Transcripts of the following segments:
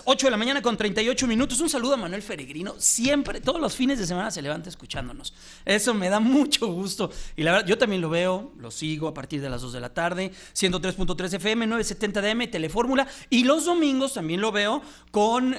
8 de la mañana con 38 minutos. Un saludo a Manuel Feregrino. Siempre, todos los fines de semana se levanta escuchándonos. Eso me da mucho gusto. Y la verdad, yo también lo veo, lo sigo a partir de las 2 de la tarde. 103.3 FM, 970 DM, Telefórmula. Y los domingos también lo veo con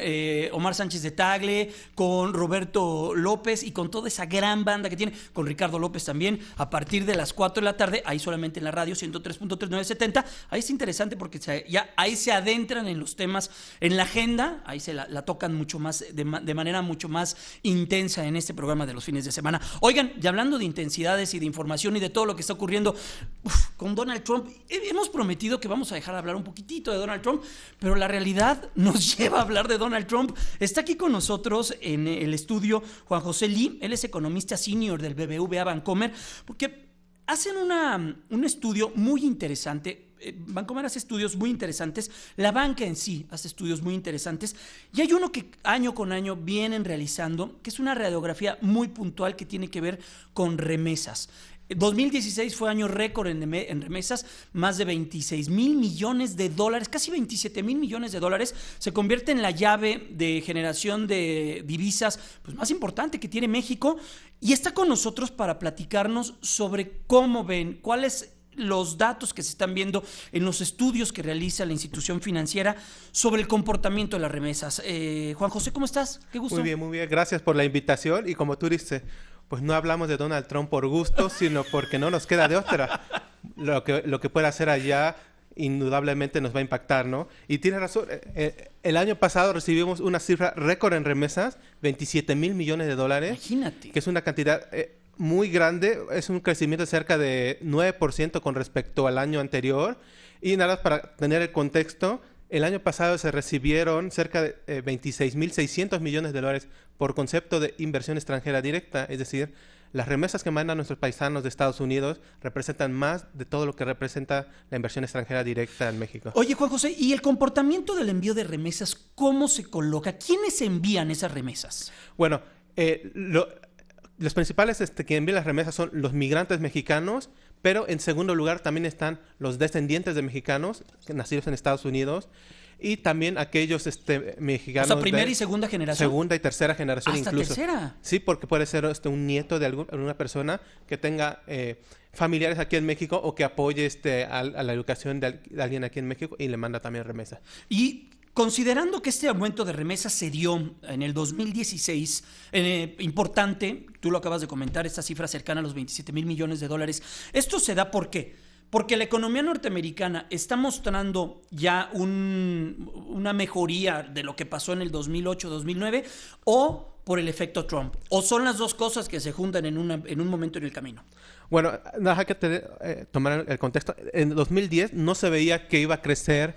Omar Sánchez de Tagle, con Roberto López y con toda esa gran banda que tiene, con Ricardo López también, a partir de las 4 de la tarde, ahí solamente en la radio, 103.3, 970. Ahí es interesante porque ya ahí se adentran en los temas, en la agenda, ahí se la tocan mucho más, de manera mucho más intensa en este programa de los fines de semana. Oigan, y hablando de intensidades y de información y de todo lo que está ocurriendo con Donald Trump, hemos prometido que vamos a dejar de hablar un poquitito de Donald Trump, pero la realidad nos lleva a hablar de Donald Trump. Está aquí con nosotros en el estudio Juan José Lee, él es economista senior del BBVA Bancomer, porque hacen un estudio muy interesante. Bancomer hace estudios muy interesantes, la banca en sí hace estudios muy interesantes, y hay uno que año con año vienen realizando, que es una radiografía muy puntual que tiene que ver con remesas. 2016 fue año récord en remesas, más de 26 mil millones de dólares, casi 27 mil millones de dólares, se convierte en la llave de generación de divisas pues, más importante que tiene México, y está con nosotros para platicarnos sobre cómo ven, cuáles los datos que se están viendo en los estudios que realiza la institución financiera sobre el comportamiento de las remesas. Juan José, ¿cómo estás? Qué gusto. Muy bien. Gracias por la invitación. Y como tú dices, pues no hablamos de Donald Trump por gusto, sino porque no nos queda de otra. Lo que pueda hacer allá indudablemente nos va a impactar, ¿no? Y tienes razón. El año pasado recibimos una cifra récord en remesas, 27 mil millones de dólares. Imagínate. Que es una cantidad muy grande, es un crecimiento de cerca de 9% con respecto al año anterior. Y nada, para tener el contexto, el año pasado se recibieron cerca de 26.600 millones de dólares por concepto de inversión extranjera directa, es decir, las remesas que mandan nuestros paisanos de Estados Unidos representan más de todo lo que representa la inversión extranjera directa en México. Oye, Juan José, ¿y el comportamiento del envío de remesas cómo se coloca? ¿Quiénes envían esas remesas? Bueno, los principales que envían las remesas son los migrantes mexicanos, pero en segundo lugar también están los descendientes de mexicanos nacidos en Estados Unidos y también aquellos mexicanos. O sea, primera y segunda generación. Segunda y tercera generación ¿Hasta incluso. tercera? Sí, porque puede ser un nieto de alguna persona que tenga familiares aquí en México o que apoye a la educación de alguien aquí en México y le manda también remesa. Y considerando que este aumento de remesas se dio en el 2016, importante, tú lo acabas de comentar, esta cifra cercana a los 27 mil millones de dólares, ¿esto se da por qué? Porque la economía norteamericana está mostrando ya una mejoría de lo que pasó en el 2008-2009 o por el efecto Trump, o son las dos cosas que se juntan en un momento en el camino. Bueno, hay que tomar el contexto. En 2010 no se veía que iba a crecer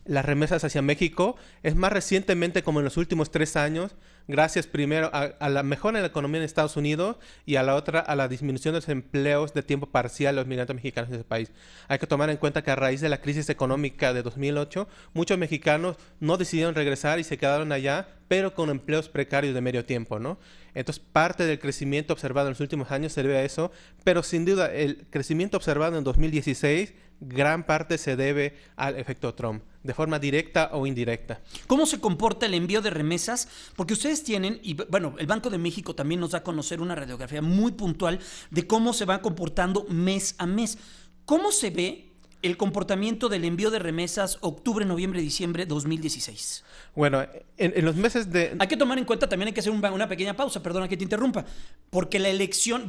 las remesas hacia México. Es más recientemente, como en los últimos 3 años, gracias primero a la mejora en la economía en Estados Unidos y a la otra a la disminución de los empleos de tiempo parcial de los migrantes mexicanos en ese país. Hay que tomar en cuenta que a raíz de la crisis económica de 2008, muchos mexicanos no decidieron regresar y se quedaron allá, pero con empleos precarios de medio tiempo, ¿no? Entonces, parte del crecimiento observado en los últimos años se debe a eso, pero sin duda el crecimiento observado en 2016 gran parte se debe al efecto Trump, de forma directa o indirecta. ¿Cómo se comporta el envío de remesas? Porque ustedes tienen, y bueno, el Banco de México también nos da a conocer una radiografía muy puntual de cómo se van comportando mes a mes. ¿Cómo se ve el comportamiento del envío de remesas octubre, noviembre, diciembre 2016? Bueno, en los meses de... Hay que tomar en cuenta, también hay que hacer una pequeña pausa, perdona que te interrumpa, porque la elección,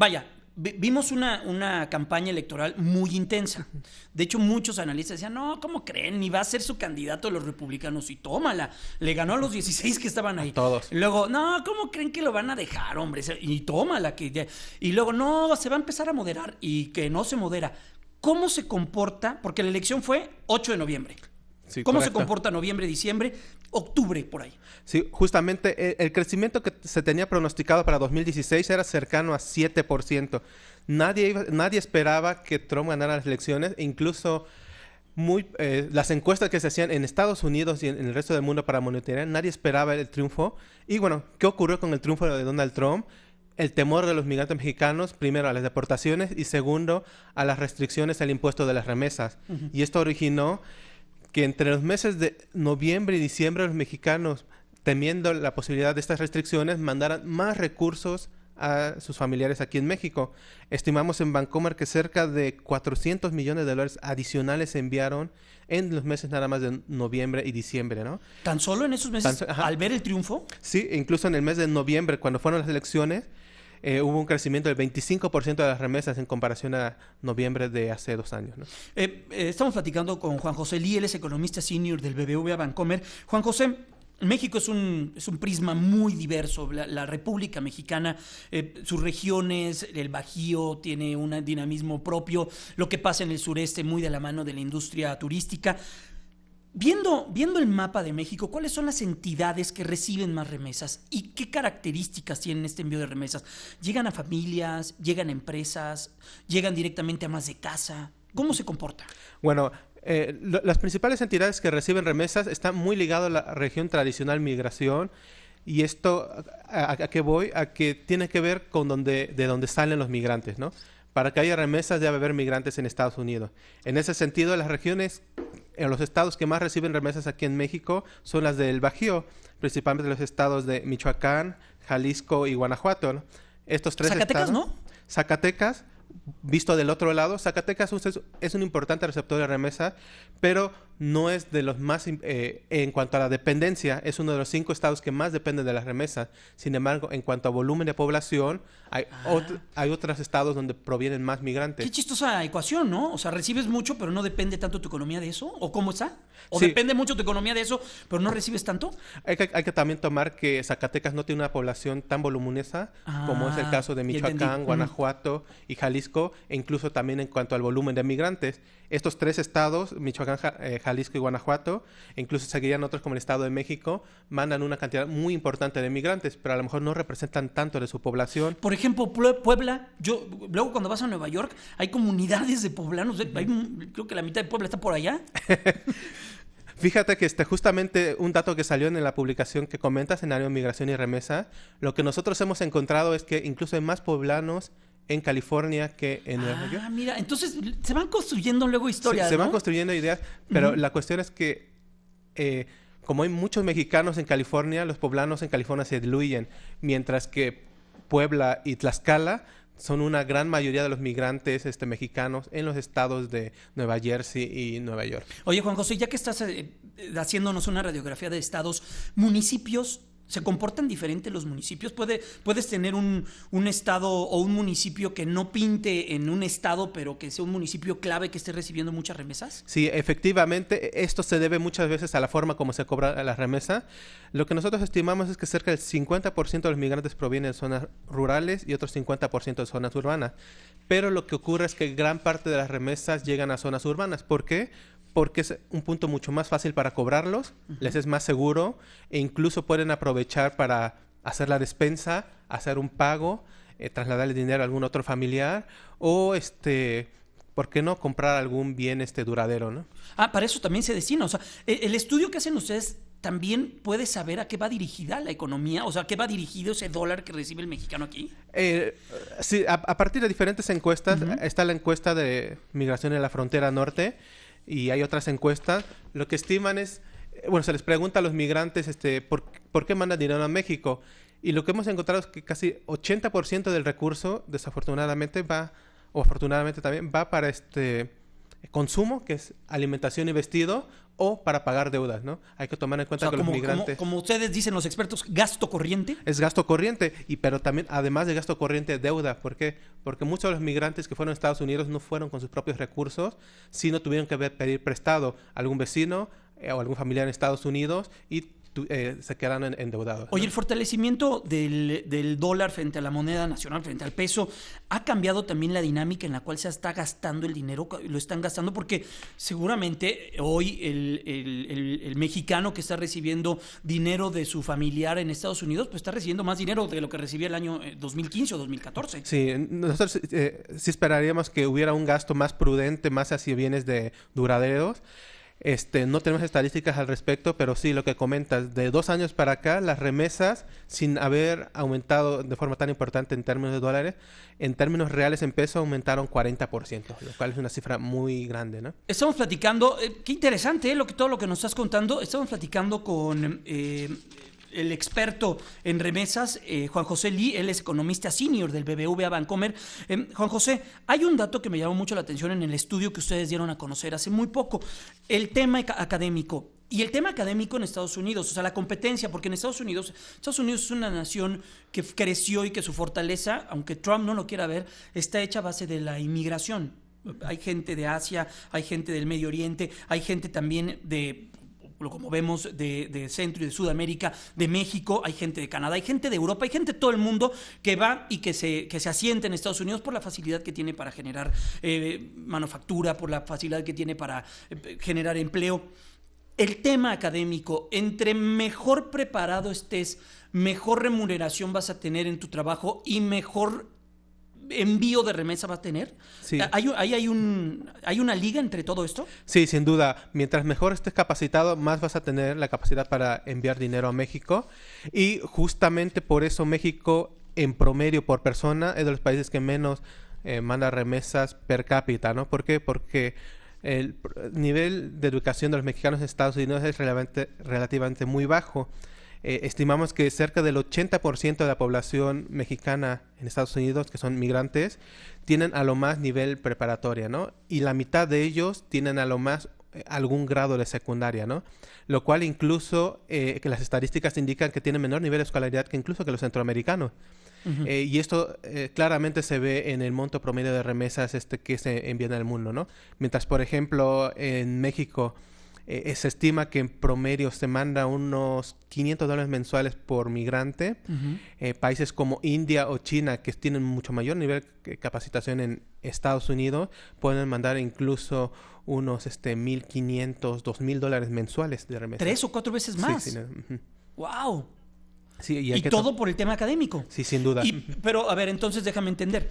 vimos una campaña electoral muy intensa. De hecho, muchos analistas decían, no, ¿cómo creen? Ni va a ser su candidato de los republicanos. Y tómala. Le ganó a los 16 que estaban ahí. A todos. Y luego, no, ¿cómo creen que lo van a dejar, hombre? Y tómala. Y luego, no, se va a empezar a moderar. Y que no se modera. ¿Cómo se comporta? Porque la elección fue 8 de noviembre. Sí, ¿Cómo correcto. se comporta noviembre, diciembre, octubre, por ahí? Sí, justamente el crecimiento que se tenía pronosticado para 2016 era cercano a 7%. Nadie esperaba que Trump ganara las elecciones, incluso las encuestas que se hacían en Estados Unidos y en el resto del mundo para monitorear, nadie esperaba el triunfo. Y bueno, ¿qué ocurrió con el triunfo de Donald Trump? El temor de los migrantes mexicanos, primero a las deportaciones y segundo a las restricciones al impuesto de las remesas. Uh-huh. Y esto originó que entre los meses de noviembre y diciembre los mexicanos, temiendo la posibilidad de estas restricciones, mandaran más recursos a sus familiares aquí en México. Estimamos en Bancomer que cerca de $400 millones adicionales se enviaron en los meses nada más de noviembre y diciembre, ¿no? ¿Tan solo en esos meses, al ver el triunfo? Sí, incluso en el mes de noviembre, cuando fueron las elecciones, hubo un crecimiento del 25% de las remesas en comparación a noviembre de hace 2 años, ¿no? Estamos platicando con Juan José Lee, él es economista senior del BBVA Bancomer. Juan José, México es un prisma muy diverso. La República Mexicana, sus regiones, el Bajío tiene un dinamismo propio. Lo que pasa en el sureste, muy de la mano de la industria turística. Viendo el mapa de México, ¿cuáles son las entidades que reciben más remesas? ¿Y qué características tienen este envío de remesas? ¿Llegan a familias? ¿Llegan a empresas? ¿Llegan directamente a más de casa? ¿Cómo se comporta? Bueno, las principales entidades que reciben remesas están muy ligadas a la región tradicional migración. Y esto, ¿a qué voy? A que tiene que ver con de dónde salen los migrantes, ¿no? Para que haya remesas debe haber migrantes en Estados Unidos. En ese sentido, las regiones, los estados que más reciben remesas aquí en México son las del Bajío, principalmente los estados de Michoacán, Jalisco y Guanajuato, ¿no? Estos 3 Zacatecas, estados, ¿no? Zacatecas, visto del otro lado, Zacatecas es un importante receptor de remesas, pero no es de los más, en cuanto a la dependencia, es uno de los 5 estados que más dependen de las remesas. Sin embargo, en cuanto a volumen de población, hay otros estados donde provienen más migrantes. Qué chistosa ecuación, ¿no? O sea, recibes mucho, pero no depende tanto tu economía de eso. ¿O cómo está? ¿O sí, depende mucho tu economía de eso, pero no recibes tanto? Hay que también tomar que Zacatecas no tiene una población tan voluminosa como es el caso de Michoacán, Guanajuato y Jalisco, e incluso también en cuanto al volumen de migrantes. Estos 3 estados, Michoacán, Jalisco y Guanajuato, e incluso seguirían otros como el Estado de México, mandan una cantidad muy importante de migrantes, pero a lo mejor no representan tanto de su población. Por ejemplo, Puebla, luego cuando vas a Nueva York, hay comunidades de poblanos, creo que la mitad de Puebla está por allá. Fíjate que justamente un dato que salió en la publicación que comentas en área de migración y remesa, lo que nosotros hemos encontrado es que incluso hay más poblanos en California que en Nueva York. Mira, entonces se van construyendo luego historias, se ¿no? van construyendo ideas, pero la cuestión es que como hay muchos mexicanos en California, los poblanos en California se diluyen, mientras que Puebla y Tlaxcala son una gran mayoría de los migrantes mexicanos en los estados de Nueva Jersey y Nueva York. Oye, Juan José, ya que estás haciéndonos una radiografía de estados, municipios, ¿se comportan diferente los municipios? ¿Puedes tener un estado o un municipio que no pinte en un estado, pero que sea un municipio clave que esté recibiendo muchas remesas? Sí, efectivamente, esto se debe muchas veces a la forma como se cobra la remesa. Lo que nosotros estimamos es que cerca del 50% de los migrantes provienen de zonas rurales y otros 50% de zonas urbanas. Pero lo que ocurre es que gran parte de las remesas llegan a zonas urbanas. ¿Por qué? Porque es un punto mucho más fácil para cobrarlos, les es más seguro e incluso pueden aprovechar para hacer la despensa, hacer un pago, trasladarle dinero a algún otro familiar o, ¿por qué no comprar algún bien duradero, ¿no? Para eso también se destina. O sea, el estudio que hacen ustedes también puede saber a qué va dirigida la economía, o sea, a qué va dirigido ese dólar que recibe el mexicano aquí. Sí, a partir de diferentes encuestas, está la encuesta de migración en la frontera norte, y hay otras encuestas, lo que estiman es, se les pregunta a los migrantes ¿por qué mandan dinero a México? Y lo que hemos encontrado es que casi 80% del recurso, desafortunadamente o afortunadamente también, va para consumo, que es alimentación y vestido, o para pagar deudas, ¿no? Hay que tomar en cuenta que los migrantes... Como ustedes dicen los expertos, gasto corriente. Es gasto corriente, pero también, además de gasto corriente, deuda. ¿Por qué? Porque muchos de los migrantes que fueron a Estados Unidos no fueron con sus propios recursos, sino tuvieron que pedir prestado a algún vecino o algún familiar en Estados Unidos y se quedaron endeudados. Oye, ¿no? El fortalecimiento del dólar frente a la moneda nacional, frente al peso, ¿ha cambiado también la dinámica en la cual se está gastando el dinero? Lo están gastando porque seguramente hoy el mexicano que está recibiendo dinero de su familiar en Estados Unidos, pues está recibiendo más dinero de lo que recibía el año 2015 o 2014. Sí, nosotros sí esperaríamos que hubiera un gasto más prudente, más hacia bienes duraderos. No tenemos estadísticas al respecto, pero sí, lo que comentas, de 2 años para acá, las remesas, sin haber aumentado de forma tan importante en términos de dólares, en términos reales en peso aumentaron 40%, lo cual es una cifra muy grande, ¿no? Estamos platicando, qué interesante, todo lo que nos estás contando. Estamos platicando con el experto en remesas, Juan José Lee. Él es economista senior del BBVA Bancomer. Juan José, hay un dato que me llamó mucho la atención en el estudio que ustedes dieron a conocer hace muy poco, el tema académico. Y el tema académico en Estados Unidos, o sea, la competencia, porque en Estados Unidos es una nación que creció y que su fortaleza, aunque Trump no lo quiera ver, está hecha a base de la inmigración. Hay gente de Asia, hay gente del Medio Oriente, hay gente también como vemos, de Centro y de Sudamérica, de México, hay gente de Canadá, hay gente de Europa, hay gente de todo el mundo que va y que se asienta en Estados Unidos por la facilidad que tiene para generar manufactura, por la facilidad que tiene para generar empleo. El tema académico, entre mejor preparado estés, mejor remuneración vas a tener en tu trabajo y mejor envío de remesa va a tener. Sí. ¿Hay una liga entre todo esto? Sí, sin duda. Mientras mejor estés capacitado, más vas a tener la capacidad para enviar dinero a México. Y justamente por eso México, en promedio por persona, es de los países que menos manda remesas per cápita, ¿no? ¿Por qué? Porque el nivel de educación de los mexicanos en Estados Unidos es relativamente muy bajo. Estimamos que cerca del 80% de la población mexicana en Estados Unidos, que son migrantes, tienen a lo más nivel preparatoria, ¿no? Y la mitad de ellos tienen a lo más algún grado de secundaria, ¿no? Lo cual incluso, que las estadísticas indican que tienen menor nivel de escolaridad que incluso que los centroamericanos. Uh-huh. Y esto claramente se ve en el monto promedio de remesas que se envían al mundo, ¿no? Mientras, por ejemplo, en México se estima que en promedio se manda unos $500 mensuales por migrante. Uh-huh. Países como India o China, que tienen mucho mayor nivel de capacitación en Estados Unidos, pueden mandar incluso unos $1,500, $2,000 mensuales de remesas. 3 o 4 veces más. Sí, uh-huh. ¡Wow! Sí, y todo por el tema académico. Sí, sin duda. Pero, a ver, entonces déjame entender.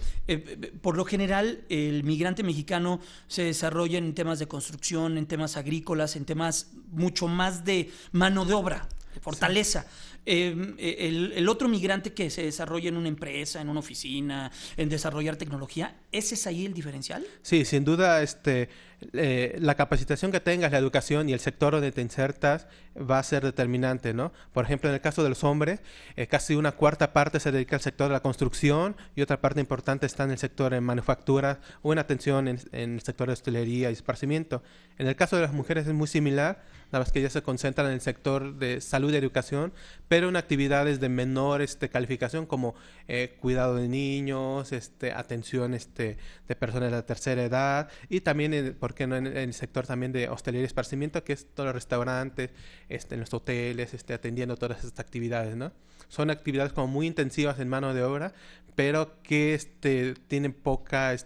Por lo general, el migrante mexicano se desarrolla en temas de construcción, en temas agrícolas, en temas mucho más de mano de obra, de fortaleza. Sí. El otro migrante que se desarrolla en una empresa, en una oficina, en desarrollar tecnología, ¿ese es ahí el diferencial? Sí, sin duda, la capacitación que tengas, la educación y el sector donde te insertas va a ser determinante, ¿no? Por ejemplo, en el caso de los hombres, casi una cuarta parte se dedica al sector de la construcción y otra parte importante está en el sector de manufactura o en atención en el sector de hostelería y esparcimiento. En el caso de las mujeres es muy similar, nada más que ellas se concentran en el sector de salud y educación, pero en actividades de menor calificación como cuidado de niños, atención de personas de la tercera edad y también, ¿por qué no?, en el sector también de hostelería y esparcimiento, que es todos los restaurantes, en los hoteles, atendiendo todas estas actividades, ¿no? Son actividades como muy intensivas en mano de obra, pero que tienen poca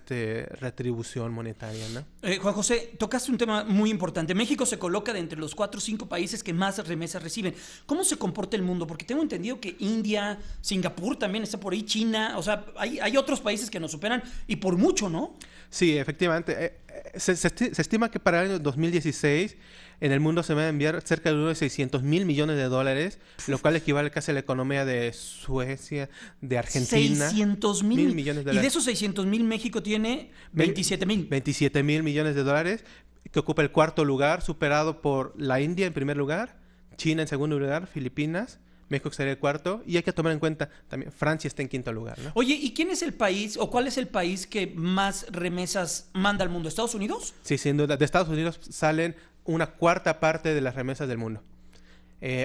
retribución monetaria, ¿no? Juan José, tocaste un tema muy importante. México se coloca de entre los 4 o 5 países que más remesas reciben. ¿Cómo se comporta el mundo? Porque tengo entendido que India, Singapur también está por ahí, China, o sea, hay otros países que nos superan y por mucho, ¿no? Sí, efectivamente. Se estima que para el año 2016 en el mundo se van a enviar cerca de unos $600 mil millones, lo cual equivale casi a la economía de Suecia, de Argentina. 600 mil millones de dólares. Y de esos 600 mil, México tiene 27 mil. 27 mil millones de dólares, que ocupa el cuarto lugar, superado por la India en primer lugar, China en segundo lugar, Filipinas, México sería el cuarto, y hay que tomar en cuenta también Francia está en quinto lugar, ¿no? Oye, ¿y quién es el país o cuál es el país que más remesas manda al mundo? ¿Estados Unidos? Sí, sin duda. De Estados Unidos salen una cuarta parte de las remesas del mundo.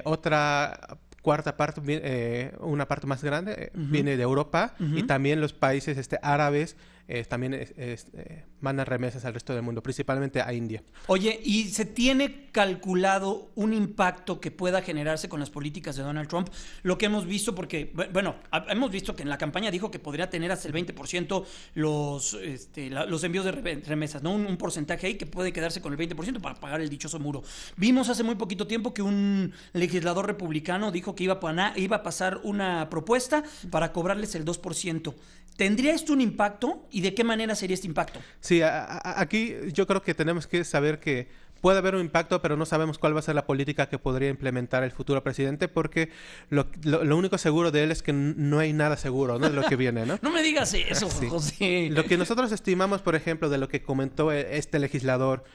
Otra cuarta parte, una parte más grande, uh-huh, viene de Europa, uh-huh, y también los países árabes también mandan remesas al resto del mundo, principalmente a India. Oye, ¿y se tiene calculado un impacto que pueda generarse con las políticas de Donald Trump? Lo que hemos visto, porque, bueno, hemos visto que en la campaña dijo que podría tener hasta el 20% los envíos de remesas, ¿no? Un porcentaje ahí que puede quedarse con el 20% para pagar el dichoso muro. Vimos hace muy poquito tiempo que un legislador republicano dijo que iba a pasar una propuesta para cobrarles el 2%. ¿Tendría esto un impacto? ¿Y de qué manera sería este impacto? Sí, aquí yo creo que tenemos que saber que puede haber un impacto, pero no sabemos cuál va a ser la política que podría implementar el futuro presidente, porque lo único seguro de él es que no hay nada seguro, ¿no? De lo que viene, ¿no? No me digas eso, Sí. José. Lo que nosotros estimamos, por ejemplo, de lo que comentó este legislador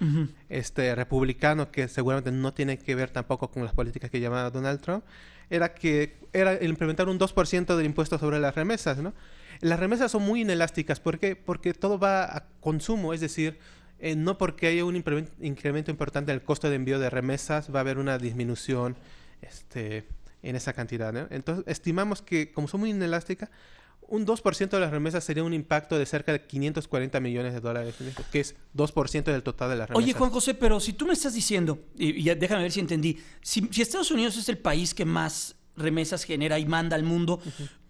republicano, que seguramente no tiene que ver tampoco con las políticas que llevaba Donald Trump, era el implementar un 2% del impuesto sobre las remesas, ¿no? Las remesas son muy inelásticas. ¿Por qué? Porque todo va a consumo, es decir, no porque haya un incremento importante en el costo de envío de remesas va a haber una disminución en esa cantidad, ¿no? Entonces, estimamos que, como son muy inelásticas, un 2% de las remesas sería un impacto de cerca de $540 millones, que es 2% del total de las remesas. Oye, Juan José, pero si tú me estás diciendo, y ya déjame ver si entendí, si Estados Unidos es el país que más remesas genera y manda al mundo,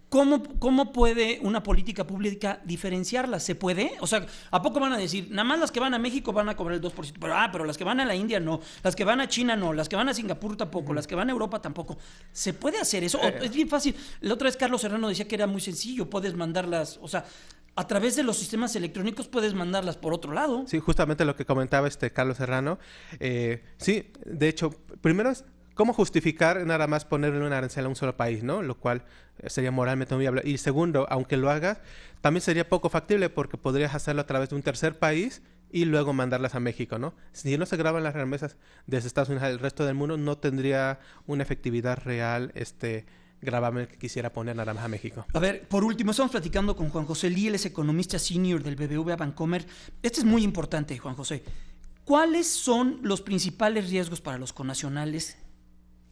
¿cómo puede una política pública diferenciarlas? ¿Se puede? O sea, ¿a poco van a decir, nada más las que van a México van a cobrar el 2%? Pero las que van a la India no, las que van a China no, las que van a Singapur tampoco, las que van a Europa tampoco. ¿Se puede hacer eso? Es bien fácil. La otra vez Carlos Serrano decía que era muy sencillo, puedes mandarlas, o sea, a través de los sistemas electrónicos puedes mandarlas por otro lado. Sí, justamente lo que comentaba Carlos Serrano. Sí, de hecho, primero es cómo justificar nada más ponerle una arancel a un solo país, ¿no? Lo cual sería moralmente muy viable. Y segundo, aunque lo hagas, también sería poco factible porque podrías hacerlo a través de un tercer país y luego mandarlas a México, ¿no? Si no se graban las remesas desde Estados Unidos al resto del mundo, no tendría una efectividad real gravamen que quisiera poner nada más a México. A ver, por último, estamos platicando con Juan José Lee, él es economista senior del BBVA Bancomer. Este es muy importante, Juan José. ¿Cuáles son los principales riesgos para los connacionales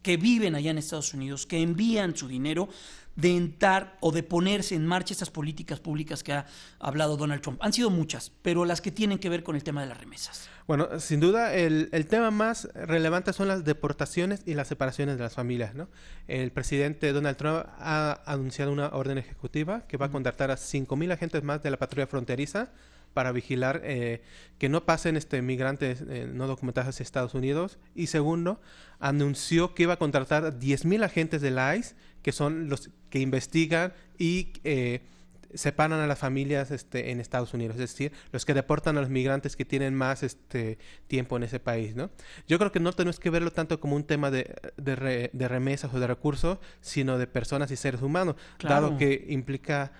que viven allá en Estados Unidos, que envían su dinero, de entrar o de ponerse en marcha estas políticas públicas que ha hablado Donald Trump? Han sido muchas, pero las que tienen que ver con el tema de las remesas. Bueno, sin duda, el tema más relevante son las deportaciones y las separaciones de las familias, ¿no? El presidente Donald Trump ha anunciado una orden ejecutiva que va a contratar a 5,000 agentes más de la patrulla fronteriza para vigilar que no pasen migrantes no documentados hacia Estados Unidos. Y segundo, anunció que iba a contratar a 10,000 agentes del ICE, que son los que investigan y separan a las familias en Estados Unidos, es decir, los que deportan a los migrantes que tienen más tiempo en ese país, ¿no? Yo creo que no tenemos que verlo tanto como un tema de remesas o de recursos, sino de personas y seres humanos, Claro. dado que implica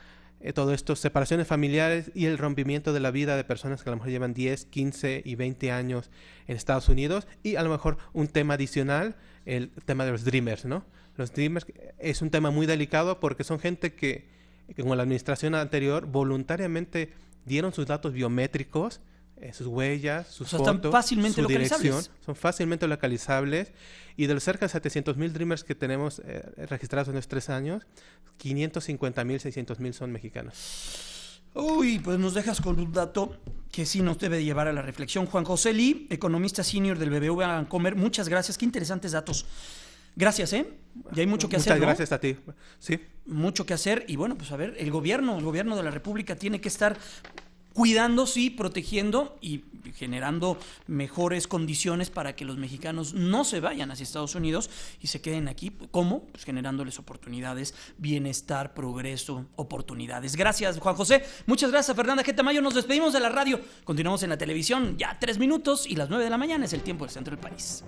todo esto, separaciones familiares y el rompimiento de la vida de personas que a lo mejor llevan 10, 15 y 20 años en Estados Unidos. Y a lo mejor un tema adicional, el tema de los Dreamers, ¿no? Los Dreamers es un tema muy delicado porque son gente que como la administración anterior, voluntariamente dieron sus datos biométricos, sus huellas, sus fotos, están fácilmente su dirección, localizables. son fácilmente localizables. Y de los cerca de 700,000 Dreamers que tenemos registrados en los 3 años, 550,000, 600,000 son mexicanos. Uy, pues nos dejas con un dato que sí nos debe llevar a la reflexión. Juan José Lee, economista senior del BBVA Bancomer, muchas gracias, qué interesantes datos. Gracias, ¿eh? Y hay mucho que hacer, Muchas ¿no? gracias a ti. Sí. Mucho que hacer. Y bueno, pues a ver, el gobierno de la República tiene que estar cuidando, sí, protegiendo y generando mejores condiciones para que los mexicanos no se vayan hacia Estados Unidos y se queden aquí. ¿Cómo? Pues generándoles oportunidades, bienestar, progreso, oportunidades. Gracias, Juan José. Muchas gracias, Fernanda G. Tamayo. Nos despedimos de la radio. Continuamos en la televisión ya 3 minutos y las 9 de la mañana es el tiempo del centro del país.